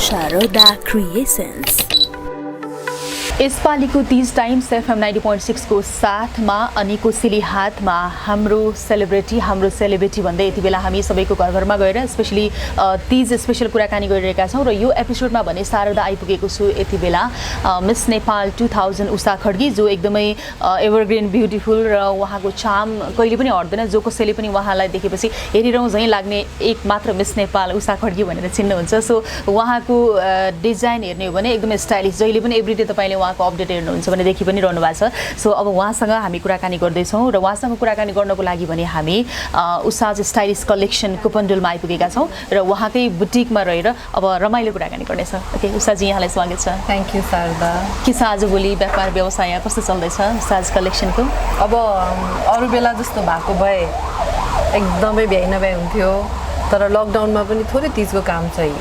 Sharoda Creations. यसपालिको 30 times FM 90.6 को साथमा अनि कोसेली हातमा हाम्रो सेलिब्रिटी भन्दै यति बेला हामी सबैको घरमा गएर स्पेशली 30 स्पेशल कुराकानी गरिरहेका छौँ र यो एपिसोडमा भने शारदा आइपुगेको छु यति बेला मिस नेपाल 2000 उषा खड्गी जो एकदमै एभरग्रिन ब्युटिफुल र उहाँको चार्म कहिले पनि हट्दैन जो कसैले पनि उहाँलाई देखेपछि हेरिरहँ झैँ लाग्ने एक मात्र मिस नेपाल उषा खड्गी भनेर चिन्नुहुन्छ सो उहाँको डिजाइन हेर्ने हो भने एकदमै स्टाइलिस जहिले पनि एभ्रीडे तपाईले उहाँको अपडेट हेर्नुहुन्छ भनेदेखि पनि रहनु भएको छ सो अब उहाँसँग हामी कुराकानी गर्दैछौँ र उहाँसँग कुराकानी गर्नको लागि भने हामी उषाज स्टाइलिस कलेक्सन कुपनडोलमा आइपुगेका छौँ र उहाँकै बुटिकमा रहेर अब रमाइलो कुराकानी गर्नेछ ओके उषाजी यहाँलाई स्वागत छ थ्याङ्क यू शारदा के छ आजभोलि व्यापार व्यवसाय कस्तो चल्दैछ उषाज कलेक्सनको अब अरू बेला जस्तो भएको भए एकदमै भ्याइ नभ्याइ हुन्थ्यो तर लकडाउनमा पनि थोरै तिजको काम चाहिँ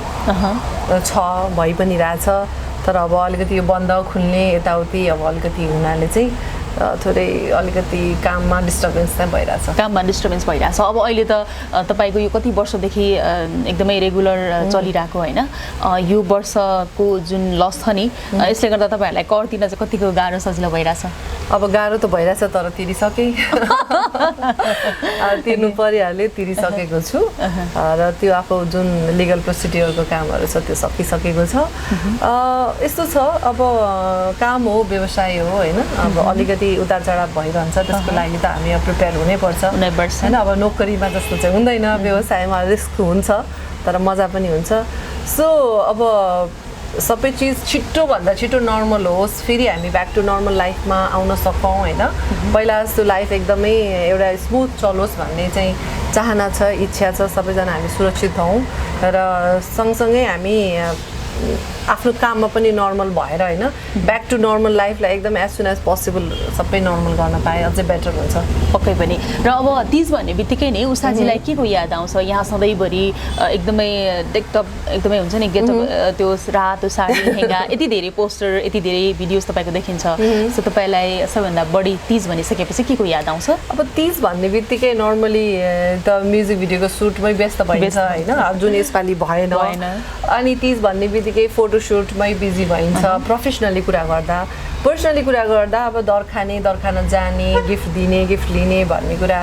छ भइ पनि रहेछ तर अब अलिकति यो बन्द खुल्ने यताउति अब अलिकति हुनाले चाहिँ थोरै अलिकति काममा डिस्टर्बेन्स चाहिँ भइरहेछ काममा डिस्टर्बेन्स भइरहेछ अब अहिले त तपाईँको यो कति वर्षदेखि एकदमै रेगुलर चलिरहेको होइन यो वर्षको जुन लस छ नि यसले गर्दा तपाईँहरूलाई कर तिर्न चाहिँ कतिको गाह्रो सजिलो भइरहेछ अब गाह्रो त भइरहेछ तर तिरिसकेँ तिर्नु परिहाल्यो तिरिसकेको छु र त्यो आफू जुन लिगल प्रोसिड्युरको कामहरू छ त्यो सकिसकेको छ यस्तो छ अब काम हो व्यवसाय हो होइन अब अलिकति उतार चढाव भइरहन्छ त्यसको लागि त हामी प्रिपेयर हुनैपर्छ होइन अब नोकरीमा जस्तो चाहिँ हुँदैन व्यवसायमा रिस्क हुन्छ तर मजा पनि हुन्छ सो अब सबै चिज छिटोभन्दा छिटो नर्मल होस् फेरि हामी ब्याक टु नर्मल लाइफमा आउन सकौँ होइन पहिला जस्तो लाइफ एकदमै एउटा स्मुथ चलोस् भन्ने चाहिँ चाहना छ इच्छा छ सबैजना हामी सुरक्षित हौँ र सँगसँगै हामी आफ्नो काममा पनि नर्मल भएर होइन ब्याक टु नर्मल लाइफलाई एकदम एज सुन एज पोसिबल सबै नर्मल गर्न पाए अझै बेटर हुन्छ पक्कै पनि र अब तिज भन्ने बित्तिकै नै उषाजीलाई के को याद आउँछ यहाँ सधैँभरि एकदमै डेकटप एकदमै हुन्छ नि गेटअप त्यो रातो साडी लेहेङ्गा यति धेरै पोस्टर यति धेरै भिडियोज तपाईँको देखिन्छ सो तपाईँलाई सबैभन्दा बढी तिज भनिसकेपछि के को याद आउँछ अब तिज भन्ने बित्तिकै नर्मली त म्युजिक भिडियोको सुटमै व्यस्त भइन्छ होइन अब जुन यसपालि भएन अनि तिज भन्ने बित्तिकै फोटोसुटमै बिजी भइन्छ प्रोफेसनली कुरा गर्दा पर्सनली कुरा गर्दा अब दर खान जाने गिफ्ट दिने गिफ्ट लिने भन्ने कुरा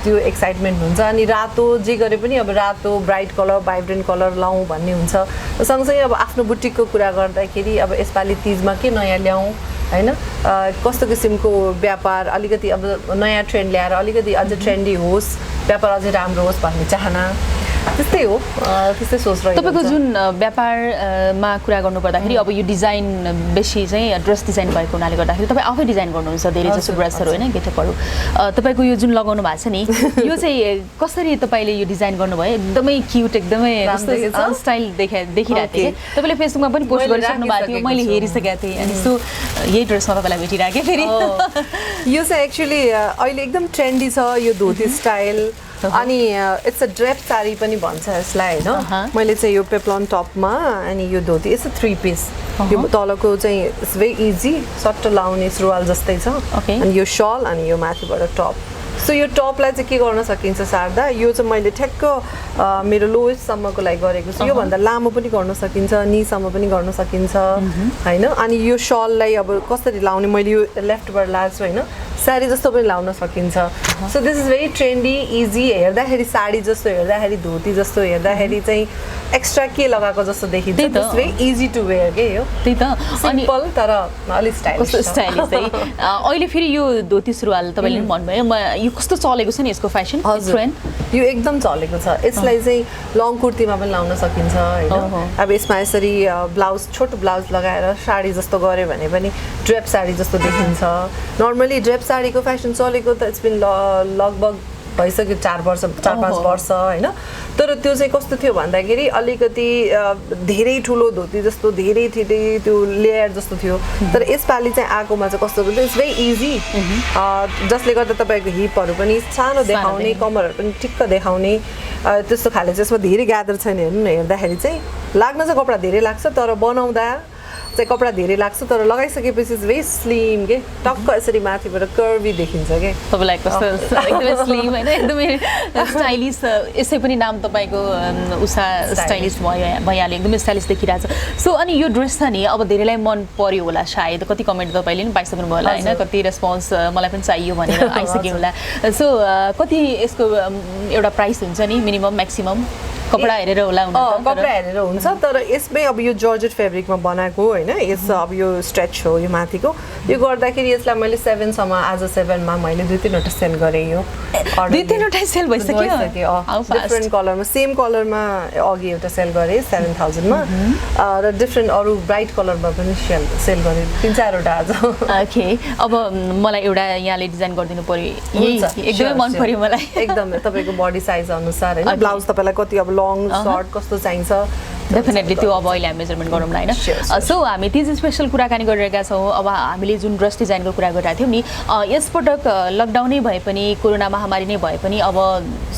त्यो एक्साइटमेन्ट हुन्छ अनि रातो जे गरे पनि अब रातो ब्राइट कलर भाइब्रेन्ट कलर लाउँ भन्ने हुन्छ सँगसँगै अब आफ्नो बुटिकको कुरा गर्दाखेरि अब यसपालि तिजमा के नयाँ ल्याउँ होइन कस्तो किसिमको व्यापार अलिकति अब नयाँ ट्रेन्ड ल्याएर अलिकति अझ ट्रेन्डी होस् व्यापार अझै राम्रो होस् भन्ने चाहना त्यस्तै हो त्यस्तै सोच रहेको तपाईँको जुन व्यापारमा कुरा गर्नुपर्दाखेरि अब यो डिजाइन बेसी चाहिँ ड्रेस डिजाइन भएको हुनाले गर्दाखेरि तपाईँ आफै डिजाइन गर्नुहुन्छ धेरै जसो ड्रेसहरू होइन गेटअपहरू तपाईँको यो जुन लगाउनु भएको छ नि यो चाहिँ कसरी तपाईँले यो डिजाइन गर्नुभयो एकदमै क्युट एकदमै स्टाइल देखिरहेको थिएँ तपाईँले फेसबुकमा पनि पोस्ट गरिसक्नु भएको थियो मैले हेरिसकेको थिएँ अनि सो यही ड्रेसमा तपाईँलाई भेटिरहेको फेरि यो चाहिँ एक्चुअली अहिले एकदम ट्रेन्डी छ यो धोती स्टाइल अनि इट्स अ ड्रेप साडी पनि भन्छ यसलाई होइन मैले चाहिँ यो पेप्लन टपमा अनि यो धोती यस्तो 3 पिस यो तलको चाहिँ इट्स भेरी इजी सट्ट लाउने सुरुवाल जस्तै छ अनि यो सल अनि यो माथिबाट टप सो यो टपलाई चाहिँ के गर्न सकिन्छ शारदा यो चाहिँ मैले ठ्याक्क मेरो लोएस्टसम्मको लागि गरेको छु योभन्दा लामो पनि गर्न सकिन्छ निसम्म पनि गर्न सकिन्छ होइन अनि यो सललाई अब कसरी लाउने मैले यो लेफ्टबाट लगाएको छु होइन साडी जस्तो पनि लाउन सकिन्छ so this is very trendy easy हेर्दाखेरि साडी जस्तो हेर्दाखेरि धोती जस्तो हेर्दाखेरि चाहिँ एक्स्ट्रा के लगाएको जस्तो देखिन्छ it's very easy to wear के हो त्यही त सिम्पल तर अलिक स्टाइलिस अहिले फेरि यो धोती सुरुवाल तपाईँले भन्नुभयो यो कस्तो चलेको छ नि यसको फेसन ट्रेन्ड यो एकदम चलेको छ यसलाई चाहिँ लङ कुर्तीमा पनि लाउन सकिन्छ होइन अब यसमा यसरी ब्लाउज छोटो ब्लाउज लगाएर साडी जस्तो गऱ्यो भने पनि ड्रेप साडी जस्तो देखिन्छ नर्मली ड्रेप साडीको फेसन चलेको त इट्स बिन लगभग भइसक्यो 4-5 वर्ष होइन तर त्यो चाहिँ कस्तो थियो भन्दाखेरि अलिकति धेरै ठुलो धोती जस्तो धेरै त्यो लेयर जस्तो थियो तर यसपालि चाहिँ आएकोमा चाहिँ कस्तो हुन्छ इट्स भेरी इजी जसले गर्दा तपाईँको हिपहरू पनि सानो देखाउने कमरहरू पनि ठिक्क देखाउने त्यस्तो खाले चाहिँ यसमा धेरै ग्यादर छैन हेर्नु न हेर्दाखेरि चाहिँ लाग्न चाहिँ कपडा धेरै लाग्छ तर बनाउँदा चाहिँ कपडा धेरै लाग्छ तर लगाइसकेपछि भेरी स्लिम के टक्क यसरी माथिबाट कर्भी देखिन्छ के तपाईँलाई कस्तो एकदमै स्लिम होइन एकदमै स्टाइलिस यसै पनि नाम तपाईँको उषा स्टाइलिस भइहाल्यो एकदमै स्टाइलिस देखिरहेको छ सो अनि यो ड्रेस छ नि अब धेरैलाई मन पर्यो होला सायद कति कमेन्ट तपाईँले पनि पाइसक्नु भयो होला होइन कति रेस्पोन्स मलाई पनि चाहियो भनेर आइसक्यो होला सो कति यसको एउटा प्राइस हुन्छ नि मिनिमम म्याक्सिमम कपडा हेरेर होला कपडा हेरेर हुन्छ तर यसमै अब यो जर्जेट फेब्रिकमा बनाएको होइन यस अब यो स्ट्रेच हो यो माथिको यो गर्दाखेरि यसलाई मैले 7 सम्म आज 7 मा मैले 2-3वटा सेल गरेँ यो 2-3वटा सेल भइसक्यो डिफ्रेन्ट कलरमा सेम कलरमा अघि एउटा सेल गरेँ 7000 मा र डिफ्रेन्ट अरू ब्राइट कलरमा पनि सेल गरेँ 3-4वटा आज ओके अब मलाई एउटा यहाँले डिजाइन गरिदिनु पर्यो एकदमै मन पर्यो मलाई एकदमै तपाईँको बडी साइज अनुसार होइन ब्लाउज तपाईँलाई कति अब लङ सर्ट कस्तो चाहिन्छ डेफिनेटली त्यो अब अहिले हामी मेजरमेन्ट गरौँ न होइन सो हामी तिज स्पेसल कुराकानी गरिरहेका छौँ अब हामीले जुन ड्रेस डिजाइनको कुरा गरिरहेको थियौँ नि यसपटक लकडाउनै भए पनि कोरोना महामारी नै भए पनि अब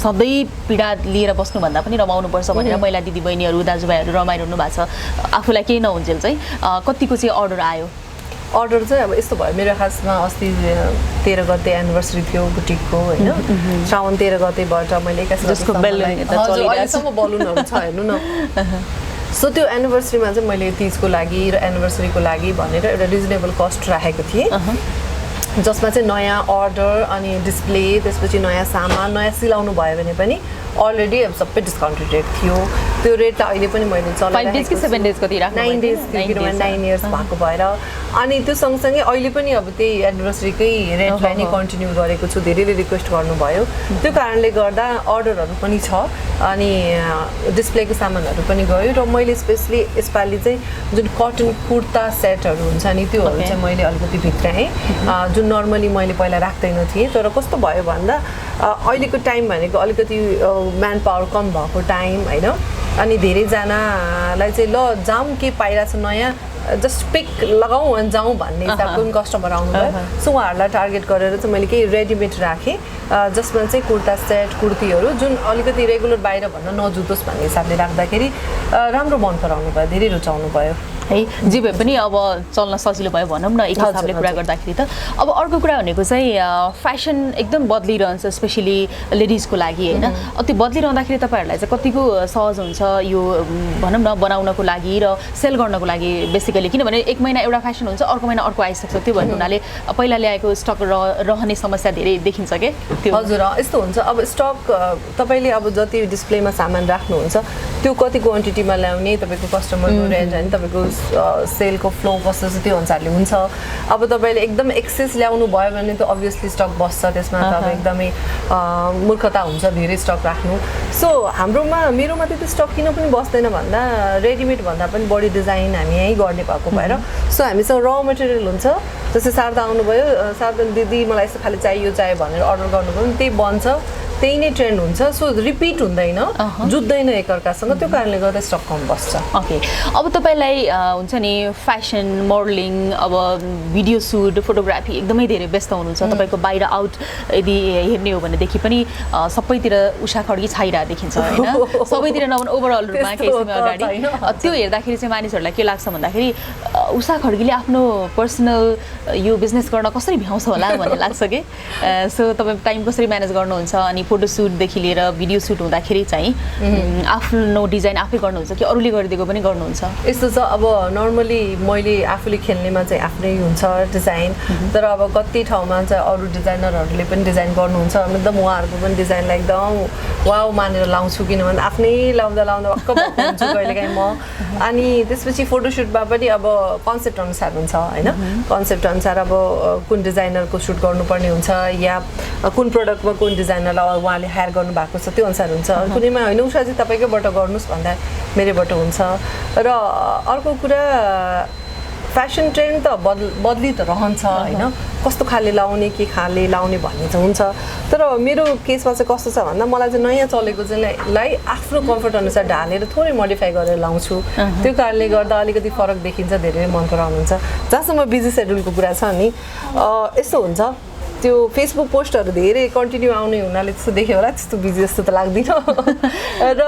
सधैँ पीडा लिएर बस्नुभन्दा पनि रमाउनुपर्छ भनेर महिला दिदीबहिनीहरू दाजुभाइहरू रमाइरहनु भएको छ आफूलाई केही नहुन्जेल चाहिँ कतिको चाहिँ अर्डर आयो अर्डर चाहिँ अब यस्तो भयो मेरो खासमा अस्ति 13 गते एनिभर्सरी थियो बुटिकको होइन श्रावण 13 गतेबाट मैले अहिलेसम्म बलुनहरू छ हेर्नु न सो त्यो एनिभर्सरीमा चाहिँ मैले तिजको लागि र एनिभर्सरीको लागि भनेर एउटा रिजनेबल कस्ट राखेको थिएँ जसमा चाहिँ नयाँ अर्डर अनि डिस्प्ले त्यसपछि नयाँ सामान नयाँ सिलाउनु भयो भने पनि अलरेडी अब सबै डिस्काउन्टेड रेट थियो त्यो रेट अहिले पनि मैले 5 डेज कि 7 डेज कति राख्नु 9 डेज किनभने 9 इयर्स भएको भएर अनि त्यो सँगसँगै अहिले पनि अब त्यही एनिभर्सरीकै रेटलाई नै कन्टिन्यू गरेको छु धेरैले रिक्वेस्ट गर्नुभयो त्यो कारणले गर्दा अर्डरहरू पनि छ अनि डिस्प्लेको सामानहरू पनि गयो र मैले स्पेसली यसपालि चाहिँ जुन कटन कुर्ता सेटहरू हुन्छ नि त्योहरू चाहिँ मैले अलिकति भित्राएँ जुन नर्मली मैले पहिला राख्दैन थिएँ तर कस्तो भयो भन्दा अहिलेको टाइम भनेको अलिकति म्यान पावर कम भएको टाइम होइन अनि धेरैजनालाई चाहिँ ल जाउँ के पाइरहेको छ नयाँ जस्ट पिक लगाऊँ अनि जाउँ भन्ने हिसाबको पनि कस्टमर आउनुभयो सो उहाँहरूलाई टार्गेट गरेर चाहिँ मैले केही रेडिमेड राखेँ जसमा चाहिँ कुर्ता सेट कुर्तीहरू जुन अलिकति रेगुलर बाहिर भन्न नजुतोस् भन्ने हिसाबले राख्दाखेरि राम्रो मन पराउनु भयो धेरै रुचाउनु भयो है जे भए पनि अब चल्न सजिलो भयो भनौँ न एक हिसाबले कुरा गर्दाखेरि त अब अर्को कुरा भनेको चाहिँ फेसन एकदम बदलिरहन्छ स्पेसली लेडिजको लागि होइन त्यो बदलिरहँदाखेरि तपाईँहरूलाई चाहिँ कतिको सहज हुन्छ यो भनौँ न बनाउनको लागि र सेल गर्नको लागि बेसिकली किनभने एक महिना एउटा फेसन हुन्छ अर्को महिना अर्को आइसक्छ त्यो भन्नु हुनाले पहिला ल्याएको स्टक रहने समस्या धेरै देखिन्छ के त्यो हजुर यस्तो हुन्छ अब स्टक तपाईँले अब जति डिस्प्लेमा सामान राख्नुहुन्छ त्यो कति क्वान्टिटीमा ल्याउने तपाईँको कस्टमरको रेन्ज होइन तपाईँको सेलको फ्लो कस्तो छ त्यो अनुसारले हुन्छ अब तपाईँले एकदम एक्सेस ल्याउनु भयो भने त अभियसली स्टक बस्छ त्यसमा त अब एकदमै मूर्खता हुन्छ धेरै स्टक राख्नु सो मेरोमा त्यति स्टक किन पनि बस्दैन भन्दा रेडिमेड भन्दा पनि बढी डिजाइन हामी यहीँ गर्ने भएको भएर सो हामीसँग र मटेरियल हुन्छ जस्तै शारदा आउनुभयो शारदा दिदी मलाई यस्तो खालि चाहियो भनेर अर्डर गर्नुभयो भने त्यही बन्छ त्यही नै ट्रेन्ड हुन्छ सो रिपिट हुँदैन जुत्दैन एकअर्कासँग त्यो कारणले गर्दा स्टक कम बस्छ ओके अब तपाईँलाई हुन्छ नि फेसन मोडलिङ अब भिडियो सुट फोटोग्राफी एकदमै धेरै व्यस्त हुनुहुन्छ तपाईँको बाहिर आउट यदि हेर्ने हो भनेदेखि पनि सबैतिर उषा खड्गी छाइरहेको देखिन्छ होइन सबैतिर नभए ओभरअल रूपमा केही समय अगाडि त्यो हेर्दाखेरि चाहिँ मानिसहरूलाई के लाग्छ भन्दाखेरि उषा खड्गीले आफ्नो पर्सनल यो बिजनेस गर्न कसरी भ्याउँछ होला भन्ने लाग्छ कि सो तपाईँ टाइम कसरी म्यानेज गर्नुहुन्छ अनि फोटोसुटदेखि लिएर भिडियो सुट हुँदाखेरि चाहिँ आफ्नो डिजाइन आफै गर्नुहुन्छ कि अरूले गरिदिएको पनि गर्नुहुन्छ यस्तो छ अब नर्मली मैले आफूले खेल्नेमा चाहिँ आफ्नै हुन्छ डिजाइन तर अब कति ठाउँमा चाहिँ अरू डिजाइनरहरूले पनि डिजाइन गर्नुहुन्छ एकदम उहाँहरूको पनि डिजाइनलाई एकदम वाउ मानेर लाउँछु किनभने आफ्नै लाउँदा वाक्क भएको हुन्छु कहिलेकाहीँ म अनि त्यसपछि फोटोसुटमा पनि अब कन्सेप्ट अनुसार हुन्छ होइन कन्सेप्ट अनुसार अब कुन डिजाइनरको सुट गर्नुपर्ने हुन्छ या कुन प्रडक्टमा कुन डिजाइनरलाई उहाँले हायर गर्नुभएको छ त्यो अनुसार हुन्छ कुनैमा होइन उषाजी तपाईँकैबाट गर्नुहोस् भन्दा मेरैबाट हुन्छ र अर्को कुरा फेसन ट्रेन्ड त बदली त रहन्छ होइन कस्तो खाले लाउने के खाले लाउने भन्ने चाहिँ हुन्छ तर मेरो केसमा चाहिँ कस्तो छ भन्दा मलाई चाहिँ नयाँ चलेको चाहिँ आफ्नो कम्फर्ट अनुसार ढालेर थोरै मोडिफाई गरेर लाउँछु त्यो कारणले गर्दा अलिकति फरक देखिन्छ धेरै मन पराउनुहुन्छ जहाँसम्म बिजी सेड्युलको कुरा छ नि यस्तो हुन्छ त्यो फेसबुक पोस्टहरू धेरै कन्टिन्यू आउने हुनाले त्यस्तो देख्यो होला, त्यस्तो बिजी जस्तो त लाग्दैन। र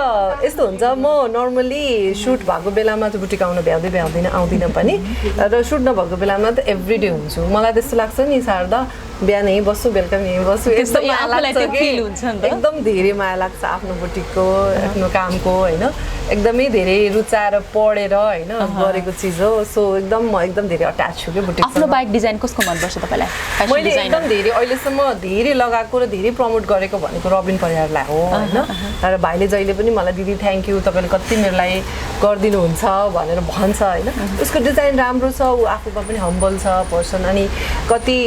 यस्तो हुन्छ, म नर्मली सुट भएको बेलामा त बुटिक आउँदिनँ पनि, र सुट नभएको बेलामा त एभ्रिडे हुन्छु। मलाई त्यस्तो लाग्छ नि शारदा, बिहान यहीँ बस्छु बेलुका यहीँ बस्छु, एकदम एकदम धेरै माया लाग्छ आफ्नो बुटिकको, आफ्नो कामको होइन। एकदमै धेरै रुचाएर पढेर होइन गरेको चिज हो। सो म एकदम धेरै अट्याच छु कि बुटिक। आफ्नो बाइक डिजाइन कसको मनपर्छ तपाईँलाई? मैले एकदम धेरै अहिलेसम्म धेरै लगाएको र धेरै प्रमोट गरेको भनेको रबिन परियारलाई हो होइन। र भाइले जहिले पनि मलाई दिदी थ्याङ्क यू, तपाईँले कति मेरो लागि गरिदिनुहुन्छ भनेर भन्छ होइन। उसको डिजाइन राम्रो छ, ऊ आफूमा पनि हम्बल छ पर्सन, अनि कति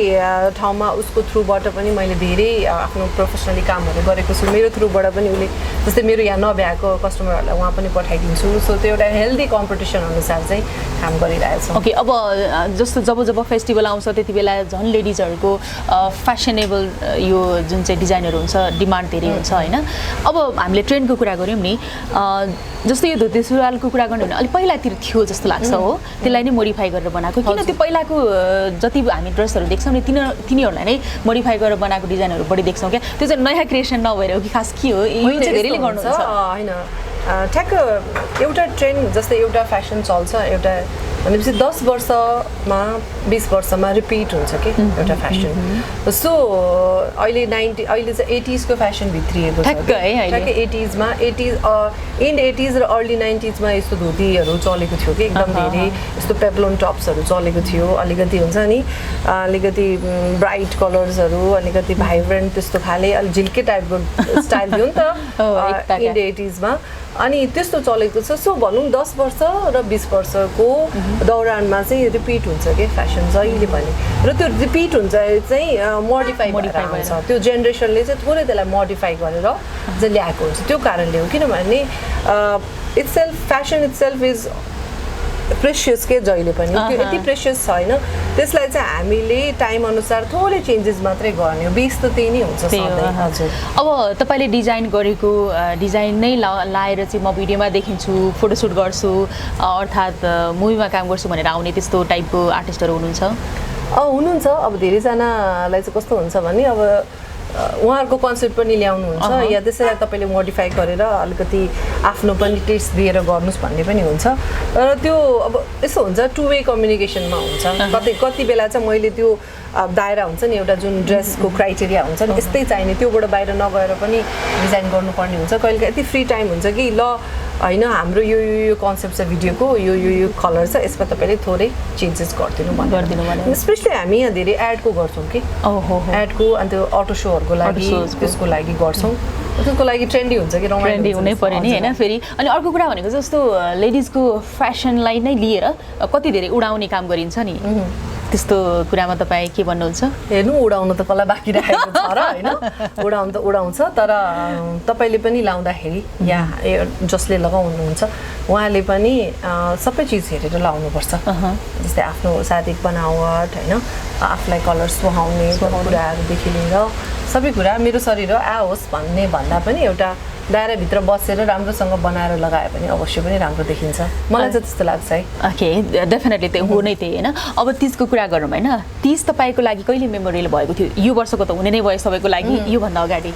ठाउँमा उसको थ्रुबाट पनि मैले धेरै आफ्नो प्रोफेसनली कामहरू गरेको छु। मेरो थ्रुबाट पनि उसले जस्तै मेरो यहाँ नभ्याएको कस्टमरहरूलाई उहाँ पनि पठाइदिन्छु। सो त्यो एउटा हेल्दी कम्पिटिसन अनुसार चाहिँ काम गरिरहेछ। ओके, अब जस्तो जब फेस्टिभल आउँछ त्यति बेला झन् लेडिजहरूको फेसनेबल यो जुन चाहिँ डिजाइनहरू हुन्छ डिमान्ड धेरै हुन्छ होइन। अब हामीले ट्रेन्डको कुरा गऱ्यौँ नि, जस्तो यो धोती सुरुवालको कुरा गर्नु भने अलिक पहिलातिर थियो जस्तो लाग्छ हो, त्यसलाई नै मोडिफाई गरेर बनाएको। किन त्यो पहिलाको जति हामी ड्रेसहरू देख्छौँ नि तिनीहरूलाई नै मोडिफाई गरेर बनाएको डिजाइनहरू बढी देख्छौँ क्या? त्यो चाहिँ नयाँ क्रिएसन नभएर हो कि खास के हो? यो चाहिँ धेरैले गर्नुहुन्छ होइन। ठ्याक्क एउटा ट्रेन्ड जस्तै एउटा फेसन चल्छ, एउटा भनेपछि 10 वर्षमा 20 वर्षमा रिपिट हुन्छ कि एउटा फेसन। सो अहिले चाहिँ 80s को फेसन भित्रिएको छ ठ्याक्कै 80s एन्ड 80s र अर्ली 90s मा यस्तो धोतीहरू चलेको थियो कि एकदम धेरै यस्तो पेप्लोन टप्सहरू चलेको थियो। अलिकति हुन्छ नि, अलिकति ब्राइट कलर्सहरू, अलिकति भाइब्रेन्ट त्यस्तो खाले अलि झिल्के टाइपको स्टाइल थियो नि त एन्ड 80s मा, अनि त्यस्तो चलेको छ। सो भनौँ 10 वर्ष र 20 वर्षको दौरानमा चाहिँ रिपिट हुन्छ कि फेसन जहिले पनि, र त्यो रिपिट हुन्छ चाहिँ मोडिफाई हुन्छ। त्यो जेनेरेसनले चाहिँ थोरै त्यसलाई मोडिफाई गरेर चाहिँ ल्याएको हुन्छ। त्यो कारणले हो, किनभने फेसन इट्सेल्फ इज प्रेसियस के जहिले पनि त्यो यति प्रेसियस छैन, त्यसलाई चाहिँ हामीले टाइम अनुसार थोरै चेन्जेस मात्रै गर्ने हो। बेस त त्यही नै हुन्छ सधैँ। हजुर, अब तपाईँले डिजाइन गरेको डिजाइन नै लाएर चाहिँ म भिडियोमा देखिन्छु, फोटोसुट गर्छु, अर्थात् मुभीमा काम गर्छु भनेर आउने त्यस्तो टाइपको आर्टिस्टहरू हुनुहुन्छ? हुनुहुन्छ। अब धेरैजनालाई चाहिँ कस्तो हुन्छ भने अब उहाँहरूको कन्सेप्ट पनि ल्याउनुहुन्छ या त्यसैलाई तपाईँले मोडिफाई गरेर अलिकति आफ्नो पनि टेस्ट दिएर गर्नुहोस् भन्ने पनि हुन्छ। र त्यो अब यस्तो हुन्छ, टु वे कम्युनिकेसनमा हुन्छ। कति बेला चाहिँ मैले त्यो दायरा हुन्छ नि, एउटा जुन ड्रेसको क्राइटेरिया हुन्छ नि यस्तै चाहिने, त्योबाट बाहिर नगएर पनि डिजाइन गर्नुपर्ने हुन्छ। कहिले यति फ्री टाइम हुन्छ कि ल होइन हाम्रो यो कन्सेप्ट छ भिडियोको, यो कलर छ, यसमा तपाईँले थोरै चेन्जेस गरिदिनु भने। स्पेसली हामी यहाँ धेरै एडको गर्छौँ कि, एडको अनि त्यो अटो सोहरूको लागि त्यसको लागि गर्छौँ। त्यसको लागि ट्रेन्डी हुन्छ कि, ट्रेन्डी हुनै पर्यो नि होइन। फेरि अनि अर्को कुरा भनेको जस्तो लेडिजको फेसनलाई नै लिएर कति धेरै उडाउने काम गरिन्छ नि, त्यस्तो कुरामा तपाईँ के भन्नुहुन्छ? हेर्नु, उडाउनु त कसलाई बाँकी राखेको छ र होइन, उडाउनु त उडाउँछ, तर तपाईँले पनि लाउँदाखेरि या जसले लगाउनुहुन्छ उहाँले पनि सबै चिज हेरेर लाउनुपर्छ। जस्तै आफ्नो शारीरिक बनावट होइन, आफूलाई कलर सुहाउने कुराहरूदेखि लिएर सबै कुरा मेरो शरीर आओस् भन्दा पनि एउटा दायराभित्र बसेर राम्रोसँग बनाएर लगायो भने अवश्य पनि राम्रो देखिन्छ। मलाई चाहिँ त्यस्तो लाग्छ है। ओके, डेफिनेटली त्यो हो नै त्यही होइन। अब तीजको कुरा गरौँ होइन, तीज तपाईँको लागि कहिले मेमोरेबल भएको थियो? यो वर्षको त हुने नै भयो सबैको लागि, योभन्दा अगाडि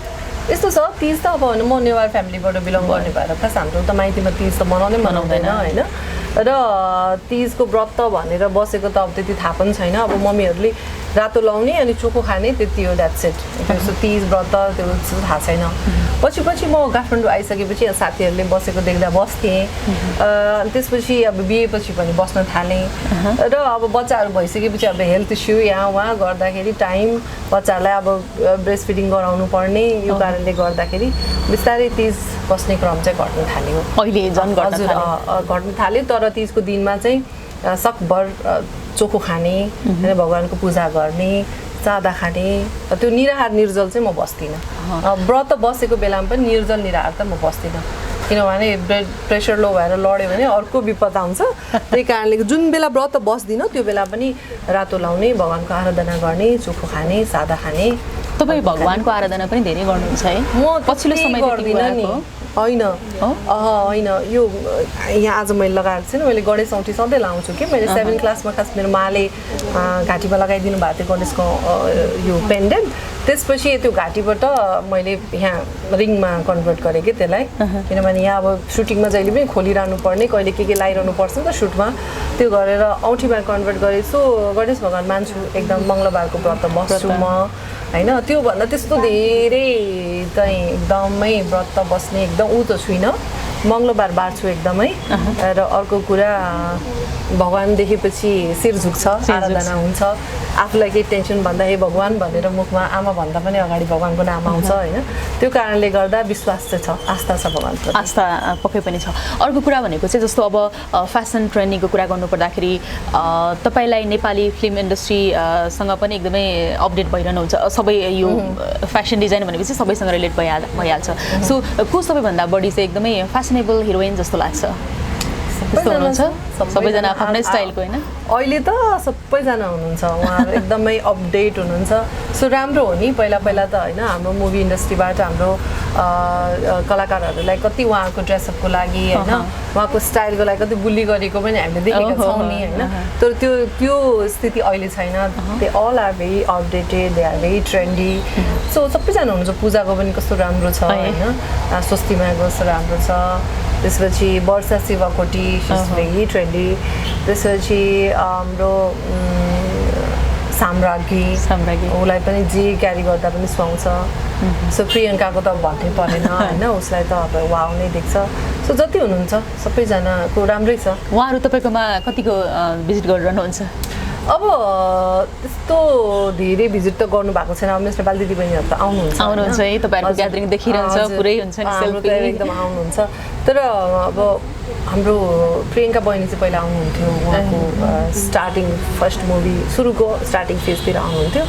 यस्तो छ। तीज त अब म नेवार फ्यामिलीबाट बिलङ गर्ने भएर खास हाम्रो त माइतीमा तीज त मनाउँदैन होइन। र तीजको व्रत भनेर बसेको त अब त्यति थाहा पनि छैन। अब मम्मीहरूले रातो लाउने अनि चोखो खाने त्यति हो, द्याट्स इट। त्यस्तो तीज व्रत त्यो थाहा छैन। पछि म काठमाडौँ आइसकेपछि साथीहरूले बसेको देख्दा बस्थेँ। त्यसपछि अब बिहेपछि पनि बस्न थालेँ। र अब बच्चाहरू भइसकेपछि अब हेल्थ इस्यु यहाँ उहाँ गर्दाखेरि टाइम बच्चाहरूलाई अब ब्रेस्ट फिडिङ गराउनु पर्ने, यो कारणले गर्दाखेरि बिस्तारै तीज बस्ने क्रम चाहिँ घट्न थाल्यो। अहिले झन् घट्न थाल्यो। तर तीजको दिनमा चाहिँ सकभर चोखो खाने, भगवानको पूजा गर्ने, चादा खाने, त्यो निराहार निर्जल चाहिँ म बस्दिनँ। व्रत बसेको बेलामा पनि निर्जल निराहार त म बस्दिनँ, किनभने ब्लड प्रेसर लो भएर लड्यो भने अर्को विपद आउँछ। त्यही कारणले जुन बेला व्रत बस्दिनँ त्यो बेला पनि रातो लाउने, भगवानको आराधना गर्ने, चोखो खाने, सादा खाने। तपाईँ भगवानको आराधना पनि धेरै गर्नुहुन्छ है? म पछिल्लो समय गर्दिनँ नि, होइन होइन यो यहाँ आज मैले लगाएको छैन मैले गणेश औँठी सधैँ लाउँछु कि मैले 7 क्लासमा खास मेरो माले घाँटीमा लगाइदिनु भएको थियो गणेशको यो पेन्डेन्ट त्यसपछि त्यो घाँटीबाट मैले यहाँ रिङमा कन्भर्ट गरेँ कि त्यसलाई किनभने यहाँ अब सुटिङमा जहिले पनि खोलिरहनु पर्ने कहिले के लाइरहनु पर्छ नि त सुटमा त्यो गरेर औँठीमा कन्भर्ट गरेँ सो गणेश भगवान् मान्छु एकदम मङ्गलबारको व्रत बस्छु म होइन त्योभन्दा त्यस्तो धेरै चाहिँ एकदमै व्रत बस्ने एकदम ऊ त छुइनँ मङ्गलबार बार्छु एकदमै र अर्को कुरा भगवान् देखेपछि शिर झुक्छ आराधना हुन्छ आफूलाई केही टेन्सन भन्दा हे भगवान् भनेर मुखमा आमा भन्दा पनि अगाडि भगवान्को नाम आउँछ होइन त्यो कारणले गर्दा विश्वास चाहिँ छ आस्था छ भगवान्प्रति आस्था पक्कै पनि छ अर्को कुरा भनेको चाहिँ जस्तो अब फेसन ट्रेन्डिङको कुरा गर्नुपर्दाखेरि तपाईँलाई नेपाली फिल्म इन्डस्ट्रीसँग पनि एकदमै अपडेट भइरहनुहुन्छ सबै यो फेसन डिजाइन भनेपछि सबैसँग रिलेट भइहाल्छ सो को सबैभन्दा बढी चाहिँ एकदमै फेसनेबल हिरोइन जस्तो लाग्छ सबैजना आफ्नै स्टाइलको होइन अहिले त सबैजना हुनुहुन्छ उहाँहरू एकदमै अपडेट हुनुहुन्छ सो राम्रो हो नि पहिला त होइन हाम्रो मुभी इन्डस्ट्रीबाट हाम्रो कलाकारहरूलाई कति उहाँको ड्रेसअपको लागि होइन उहाँको स्टाइलको लागि कति बुली गरेको पनि हामीले देखेका छौँ नि होइन तर त्यो स्थिति अहिले छैन they all are very updated they are very trendy so सबैजना हुनुहुन्छ पूजाको पनि कस्तो राम्रो छ होइन स्वस्तिमाको कस्तो राम्रो छ त्यसपछि वर्षा शिवकोटी भेरी ट्रेन्डी त्यसपछि हाम्रो साम्राज्ञी उसलाई पनि जे क्यारी गर्दा पनि सुहाउँछ सो प्रियङ्काको त भन्नै परेन होइन उसलाई त अब वाउ नै देख्छ सो जति हुनुहुन्छ सबैजनाको राम्रै छ उहाँहरू तपाईँकोमा कतिको भिजिट गरिरहनुहुन्छ अब त्यस्तो धेरै भिजिट त गर्नु भएको छैन अब मिस्टर बाल दिदी बहिनीहरू त आउनुहुन्छ है तपाईँहरूको ग्यादरिङ देखिरहन्छ पुरै हुन्छ नि सेल्फी एकदम आउनुहुन्छ तर अब हाम्रो प्रियङ्का बहिनी चाहिँ पहिला आउनुहुन्थ्यो उहाँको स्टार्टिङ फर्स्ट मुभी सुरुको स्टार्टिङ फेजतिर आउनुहुन्थ्यो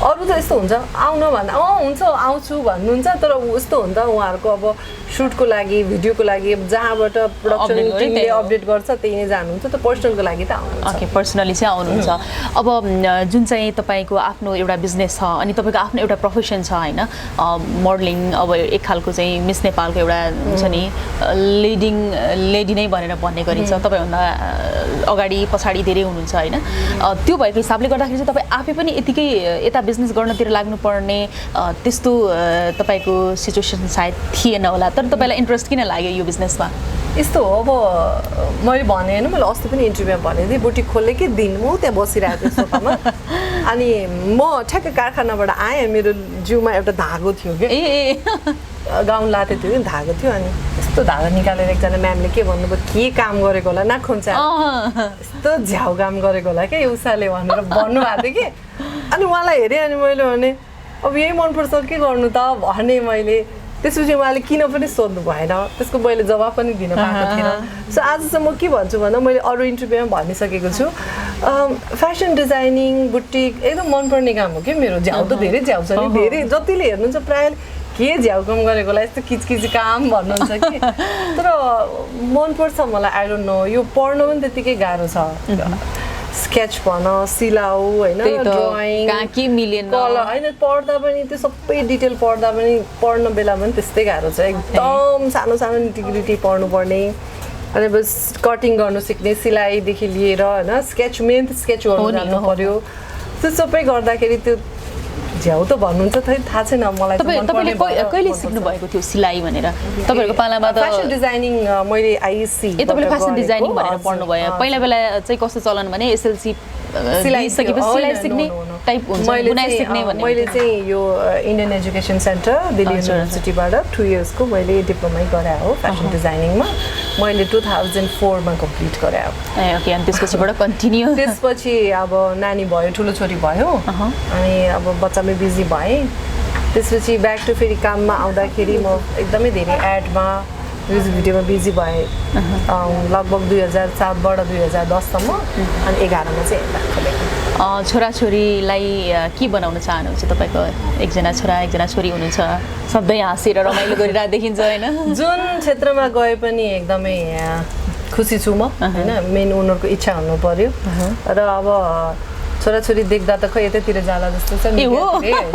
अरू त यस्तो हुन्छ आउन भन्दा हुन्छ आउँछु भन्नुहुन्छ तर यस्तो हुन्छ उहाँहरूको अब सुटको लागि भिडियोको लागि जहाँबाट प्रोडक्सन टिमले अपडेट गर्छ त्यही नै जानुहुन्छ त पर्सनलको लागि त आउनुहुन्छ ओके पर्सनली चाहिँ आउनुहुन्छ अब जुन चाहिँ तपाईँको आफ्नो एउटा बिजनेस छ अनि तपाईँको आफ्नो एउटा प्रोफेसन छ होइन मोडलिङ अब एक खालको चाहिँ मिस नेपालको एउटा हुन्छ नि लिडिङ लेडी नै भनेर भन्ने गरिन्छ तपाईँभन्दा अगाडि पछाडि धेरै हुनुहुन्छ होइन त्यो भएको हिसाबले गर्दाखेरि चाहिँ तपाईँ आफै पनि यतिकै यता बिजनेस गर्नतिर लाग्नुपर्ने त्यस्तो तपाईँको सिचुएसन सायद थिएन होला तर तपाईँलाई इन्ट्रेस्ट किन लाग्यो यो बिजनेसमा यस्तो हो अब मैले भने होइन मैले अस्ति पनि इन्टरभ्यूमा भनेको थिएँ बुटिक खोलेकै दिन म त्यहाँ बसिरहेको थिएँ सोफामा अनि म ठ्याक्कै कारखानाबाट आएँ मेरो जिउमा एउटा धागो थियो कि गाउन लाते थियो कि धागो थियो अनि यस्तो धागो निकालेर एकजना म्यामले के भन्नुभयो के काम गरेको होला नाखुन्छ यस्तो झ्याउ काम गरेको होला क्या उषाले भनेर भन्नुभएको थियो कि अनि उहाँलाई हेरेँ अनि मैले भने अब यही मनपर्छ के गर्नु त भने मैले त्यसपछि उहाँले किन पनि सोध्नु भएन त्यसको मैले जवाब पनि दिन पाएको थिएन सो आज चाहिँ म के भन्छु भन्दा मैले अरू इन्टरभ्यूमा भनिसकेको छु फेसन डिजाइनिङ बुटिक एकदम मनपर्ने काम हो कि मेरो झ्याउ त धेरै झ्याउ छ नि धेरै जतिले हेर्नुहुन्छ प्रायः के झ्याउ काम गरेकोलाई यस्तो किचकिची काम भन्नुहुन्छ कि तर मनपर्छ मलाई आई डोन्ट नो यो पढ्न पनि त्यतिकै गाह्रो छ स्केच भन सिलाउ होइन ड्रइङ कलर होइन पढ्दा पनि त्यो सबै डिटेल पढ्दा पनि पढ्न बेला पनि त्यस्तै गाह्रो छ एकदम सानो सानो निटिग्रिटी पढ्नुपर्ने अनि बस कटिङ गर्नु सिक्ने सिलाइदेखि लिएर होइन स्केच मेन स्केच गर्नु जानु पर्यो त्यो सबै गर्दाखेरि त्यो झ्याउ त भन्नुहुन्छ थाहा छैन मलाई तपाईँले कहिले सिक्नु भएको थियो सिलाइ भनेर तपाईँहरूको पालामा त फेसन डिजाइनिङ मैले आइएससी तपाईँले फेसन डिजाइनिङ भनेर पढ्नुभयो पहिला बेला चाहिँ कस्तो चलन भने एसएलसी सिलाइसकेपछि सिलाइ सिक्ने टाइप हुन्छ बुनाइ सिक्ने भन्ने मैले चाहिँ यो इन्डियन एजुकेसन सेन्टर दिल्ली युनिभर्सिटीबाट 2 इयर्सको मैले डिप्लोमै गराए हो फेसन डिजाइनिङमा मैले 2004 मा कम्प्लिट गराए हो ओके अनि त्यसपछिबाट कन्टिन्यू त्यसपछि अब नानी भयो ठुलो छोरी भयो अनि अब बच्चामै बिजी भएँ त्यसपछि ब्याक टु फेरि काममा आउँदाखेरि म एकदमै धेरै एडमा म्युजिक भिडियोमा बिजी भएँ लगभग 2007बाट 2010सम्म अनि 11मा चाहिँ छोराछोरीलाई के बनाउन चाहनुहुन्छ तपाईँको एकजना छोरा एकजना छोरी हुनुहुन्छ सधैँ हाँसेर रमाइलो गरिरहेको देखिन्छ होइन जुन क्षेत्रमा गए पनि एकदमै खुसी छु म होइन मेन उनीहरूको इच्छा हुनु पर्यो र अब छोराछोरी देख्दा त खै यतैतिर जाला जस्तो छ नि होइन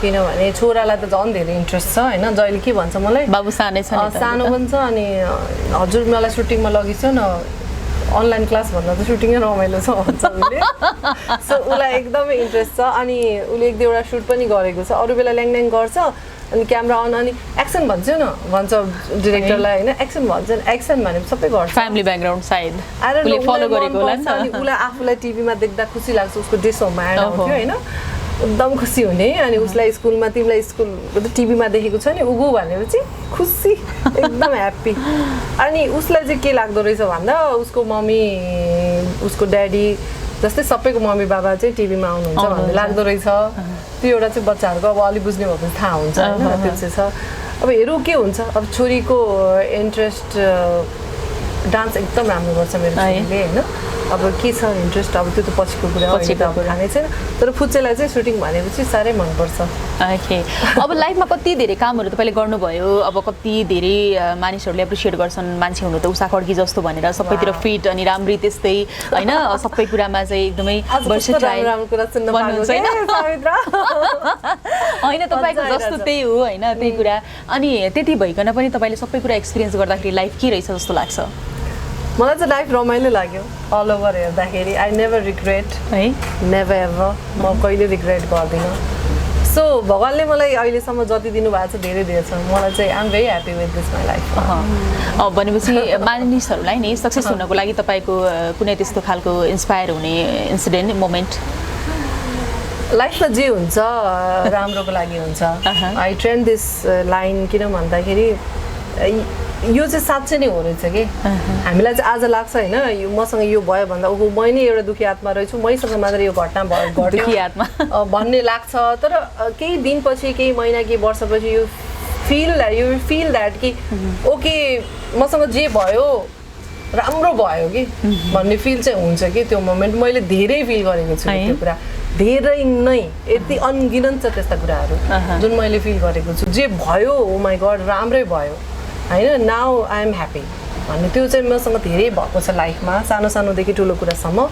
किनभने छोरालाई त झन् धेरै इन्ट्रेस्ट छ होइन जहिले के भन्छ मलाई बाबु सानै छ सानो पनि छ अनि हजुर मलाई सुटिङमा लगिसो न अनलाइन क्लास भन्दा त सुटिङै रमाइलो छ भन्छ उसले सो उसलाई एकदमै इन्ट्रेस्ट छ अनि उसले एक दुईवटा सुट पनि गरेको छ अरू बेला ल्याङल्याङ गर्छ अनि क्यामेरा अन अनि एक्सन भन्छ न भन्छ डिरेक्टरलाई होइन एक्सन भन्छ एक्सन भने सबै गर्छ फ्यामिली ब्याकग्राउन्ड साइड उसले फलो गरेको होला नि अनि उसलाई आफूलाई टिभीमा देख्दा खुसी लाग्छ उसको डिसोमा एड आउँथ्यो होइन एकदम खुसी हुने अनि उसलाई स्कुलमा तिमीलाई स्कुल टिभीमा देखेको छ नि उगु भनेपछि खुसी एकदम ह्याप्पी अनि उसलाई चाहिँ के लाग्दो रहेछ भन्दा उसको मम्मी उसको ड्याडी जस्तै सबैको मम्मी बाबा चाहिँ टिभीमा आउनुहुन्छ भन्ने लाग्दो रहेछ त्यो एउटा चाहिँ बच्चाहरूको अब अलि बुझ्ने भएपछि थाहा हुन्छ होइन त्यो चाहिँ छ अब हेरौँ के हुन्छ अब छोरीको इन्ट्रेस्ट डान्स एकदम राम्रो गर्छ मेरो छोरीले होइन अब के छ इन्ट्रेस्ट अब त्यो त पछिको कुरा हो अब खाने छैन तर फुच्चेलाई चाहिँ सुटिङ भनेपछि साह्रै मनपर्छ ओके अब लाइफमा कति धेरै कामहरू तपाईँले गर्नुभयो अब कति धेरै मानिसहरूले एप्रिसिएट गर्छन् मान्छे हुनु त उषा खड्की जस्तो भनेर सबैतिर फिट अनि राम्री त्यस्तै होइन सबै कुरामा चाहिँ एकदमै वर्सेटाइल होइन तपाईँको जस्तो त्यही हो होइन त्यही कुरा अनि त्यति भइकन पनि तपाईँले सबै कुरा एक्सपिरियन्स गर्दाखेरि लाइफ के रहेछ जस्तो लाग्छ मलाई चाहिँ लाइफ रमाइलो लाग्यो अल ओभर हेर्दाखेरि आई नेभर रिग्रेट है नेभर एभर म कहिले रिग्रेट गर्दिनँ सो भगवान्ले मलाई अहिलेसम्म जति दिनुभएको छ धेरै दिएछ मलाई चाहिँ I am very happy with this my life भनेपछि मानिसहरूलाई नि सक्सेस हुनको लागि तपाईँको कुनै त्यस्तो खालको इन्सपायर हुने इन्सिडेन्ट मोमेन्ट लाइफमा जे हुन्छ राम्रोको लागि हुन्छ आई ट्रेन दिस लाइन किन भन्दाखेरि यो चाहिँ साँच्चै नै हो रहेछ कि हामीलाई चाहिँ आज लाग्छ होइन मसँग यो भयो भन्दा ऊ मै नै एउटा दुखी आत्मा रहेछु मैसँग मात्र यो घटना घट्यो भन्ने लाग्छ तर केही दिनपछि केही महिना केही वर्षपछि यु फिल द्याट कि ओके मसँग जे भयो राम्रो भयो कि भन्ने फिल चाहिँ हुन्छ कि त्यो मोमेन्ट मैले धेरै फिल गरेको छु त्यो कुरा धेरै नै यति अनगिनत छ त्यस्ता कुराहरू जुन मैले फिल गरेको छु जे भयो ओ माई गड राम्रै भयो होइन नाउ आई एम ह्याप्पी भन्ने त्यो चाहिँ मसँग धेरै भएको छ लाइफमा सानो सानोदेखि ठुलो कुरासम्म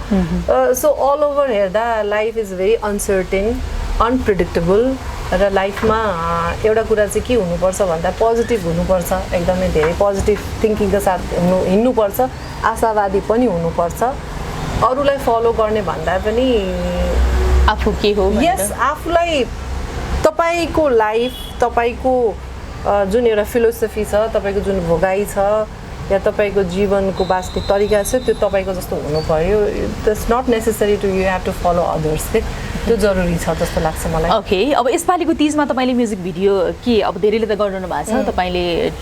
सो अल ओभर हेर्दा life is very uncertain unpredictable र लाइफमा एउटा कुरा चाहिँ के हुनुपर्छ भन्दा पोजिटिभ हुनुपर्छ एकदमै धेरै पोजिटिभ थिङ्किङको साथ हिँड्नुपर्छ आशावादी पनि हुनुपर्छ अरूलाई फलो गर्ने भन्दा पनि आफू के हो यस आफूलाई तपाईँको लाइफ तपाईँको जुन एउटा फिलोसफी छ तपाईँको जुन भोगाइ छ या तपाईँको जीवनको बाँच्ने तरिका छ त्यो तपाईँको जस्तो हुनु पर्यो it's not necessary to you have to follow others के त्यो जरुरी छ जस्तो लाग्छ मलाई ओके अब यसपालिको तीजमा तपाईँले म्युजिक भिडियो के अब धेरैले त गरिरहनु भएको छ तपाईँले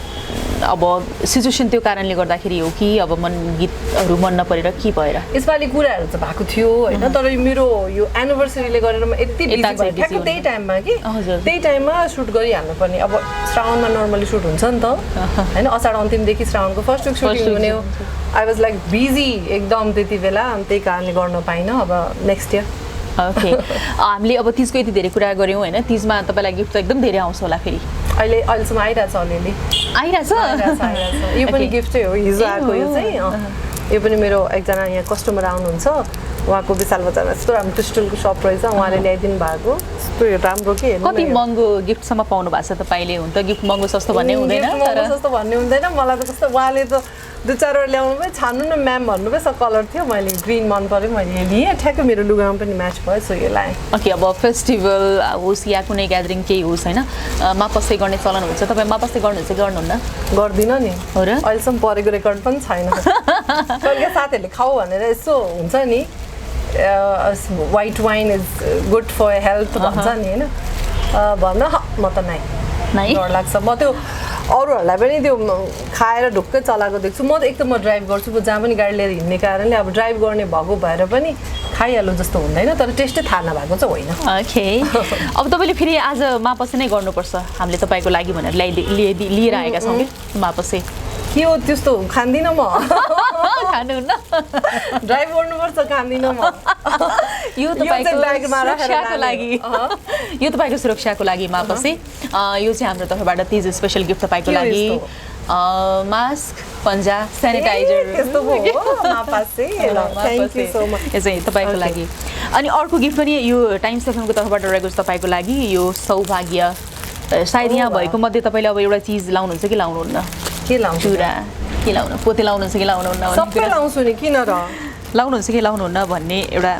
अब सिचुएसन त्यो कारणले गर्दाखेरि हो कि अब गीतहरू मन नपरेर के भएर यसपालि कुराहरू त भएको थियो होइन तर मेरो यो एनिभर्सरीले गरेर म यति बिजी भएँ त्यही टाइममा कि त्यही टाइममा सुट गरिहाल्नु पर्ने अब श्रावणमा नर्मली सुट हुन्छ नि त होइन असाढ अन्तिमदेखि श्रावणको फर्स्ट विक सुटिङ हुने हो आई वाज लाइक बिजी एकदम त्यति बेला त्यही कारणले गर्न पाइनँ अब नेक्स्ट इयर ओके हामीले अब तिजको यति धेरै कुरा गऱ्यौँ होइन तिजमा तपाईँलाई गिफ्ट त एकदम धेरै आउँछ होला फेरि अहिलेसम्म आइरहेछ अलिअलि आइरहेछ यो पनि गिफ्टै हो हिजो आएको यो चाहिँ यो पनि मेरो एकजना यहाँ कस्टमर आउनुहुन्छ उहाँको विशाल बजारमा यस्तो राम्रो क्रिस्टलको सप रहेछ उहाँले ल्याइदिनु भएको यस्तो राम्रो के कति महँगो गिफ्टसम्म पाउनु भएको छ तपाईँले हुन त गिफ्ट महँगो सस्तो भन्ने हुँदैन सस्तो भन्ने हुँदैन मलाई त कस्तो उहाँले त दुई चारवटा ल्याउनु भयो छान्नु न म्याम भन्नुभयो सब कलर थियो मैले ग्रिन मन पऱ्यो मैले लिएँ ठ्याक्कै मेरो लुगामा पनि म्याच भयो सो यो लाएँ ओके अब फेस्टिभल होस् या कुनै ग्यादरिङ केही होस् होइन मापस्ते गर्ने चलन हुन्छ तपाईँ मापस्ते गर्नुहुन्छ कि गर्नुहुन्न गर्दिनँ नि हो र अहिलेसम्म परेको रेकर्ड पनि छैन कहिले साथीहरूले खाऊ भनेर यसो हुन्छ नि white wine is good for health भन्छ नि होइन भन्दा म त नै डर लाग्छ म त्यो अरूहरूलाई पनि त्यो खाएर ढुक्कै चलाएको देख्छु म त एक त म ड्राइभ गर्छु जहाँ पनि गाडी लिएर हिँड्ने कारणले अब ड्राइभ गर्ने भएको भएर पनि खाइहाल्नु जस्तो हुँदैन तर टेस्टै थाहा नभएको चाहिँ होइन ओके अब तपाईँले फेरि आज मापसे नै गर्नुपर्छ हामीले तपाईँको लागि भनेर लिएर आएका छौँ कि मापसे के हो त्यस्तो खाँदिनँ म खानुहुन्न ड्राइभ गर्नुपर्छ खाँदिनँ म यो तपाईँको सुरक्षाको लागि यो तपाईँको सुरक्षाको लागि मापसे यो चाहिँ हाम्रो तर्फबाट तिज स्पेसल गिफ्ट तपाईँको लागि मास्क पन्जा सेनिटाइजर यो चाहिँ तपाईँको लागि अनि अर्को गिफ्ट पनि यो टाइम्स एफएमको तर्फबाट रहेको छ तपाईँको लागि यो सौभाग्य सायद यहाँ भएको मध्ये तपाईँले अब एउटा चिज लाउनुहुन्छ कि लाउनुहुन्न के लाउँछु चुरा के लाउनु पोते लाउनुहुन्छ कि लाउनुहुन्न सबै लाउँछु नि किन र लाउनुहुन्छ कि लाउनुहुन्न भन्ने एउटा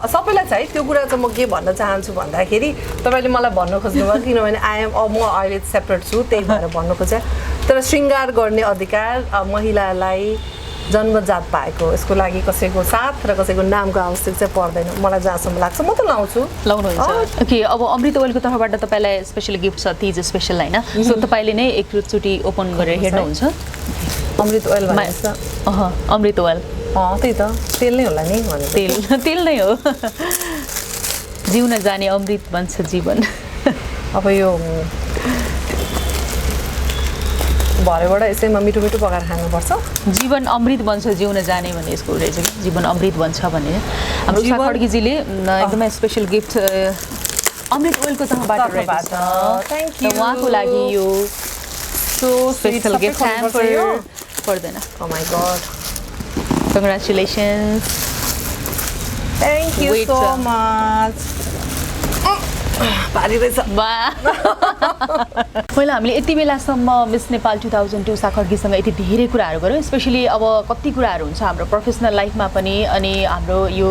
सबैलाई चाहिँ त्यो कुरा चाहिँ म के भन्न चाहन्छु भन्दाखेरि तपाईँले मलाई भन्न खोज्नुभयो किनभने म अहिले सेपरेट छु त्यही भएर भन्न खोजेँ तर श्रृङ्गार गर्ने अधिकार महिलालाई जन्मजात पाएको यसको लागि कसैको साथ र कसैको नामको आवश्यक चाहिँ पर्दैन मलाई जहाँसम्म लाग्छ म त लाउँछु लाउनुहुन्छ ओके अब अमृत ओइलको तर्फबाट तपाईँलाई स्पेसल गिफ्ट छ तिज स्पेसल होइन सो तपाईँले नै एकचोटि ओपन गरेर हेर्नुहुन्छ अमृत ओइल अमृत ओइल त्यही त तेल नै होला नि भनेर तेल नै हो जिउन जाने अमृत बन्छ जीवन अब यो भरेबाट यसैमा मिठो मिठो पकाएर खानुपर्छ जीवन अमृत बन्छ जिउन जाने भन्ने यसको रहेछ कि जीवन अमृत बन्छ भन्ने हाम्रो उषा खड्गीजीले एकदमै स्पेसल गिफ्ट अमृत ओइलको तर्फबाट रहेको छ थ्याङ्क यू उहाँको लागि यो सो स्पेसल गिफ्ट पर्दैन oh my god congratulations thank you Wait, so sir. Much भारी रहेछ पहिला हामीले यति बेलासम्म मिस नेपाल 2002 उषा खड्गीसँग यति धेरै कुराहरू गऱ्यौँ स्पेसली अब कति कुराहरू हुन्छ हाम्रो प्रोफेसनल लाइफमा पनि अनि हाम्रो यो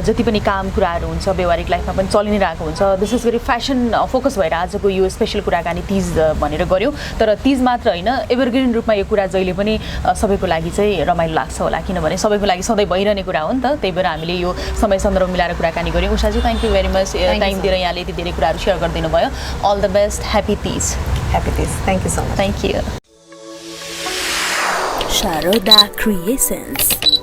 जति पनि काम कुराहरू हुन्छ व्यवहारिक लाइफमा पनि चलि नै रहेको हुन्छ विशेष गरी फेसन फोकस भएर आजको यो स्पेसल कुराकानी तिज भनेर गऱ्यौँ तर तिज मात्र होइन एभरग्रिन रूपमा यो कुरा जहिले पनि सबैको लागि चाहिँ रमाइलो लाग्छ होला किनभने सबैको लागि सधैँ भइरहने कुरा हो नि त त्यही भएर हामीले यो समय सन्दर्भ मिलाएर कुराकानी गऱ्यौँ उषाजी thank you very much time दिएर यहाँले यति धेरै कुराहरू सेयर गरिदिनु भयो all the best happy Teej thank you so much thank you Sharoda Creations.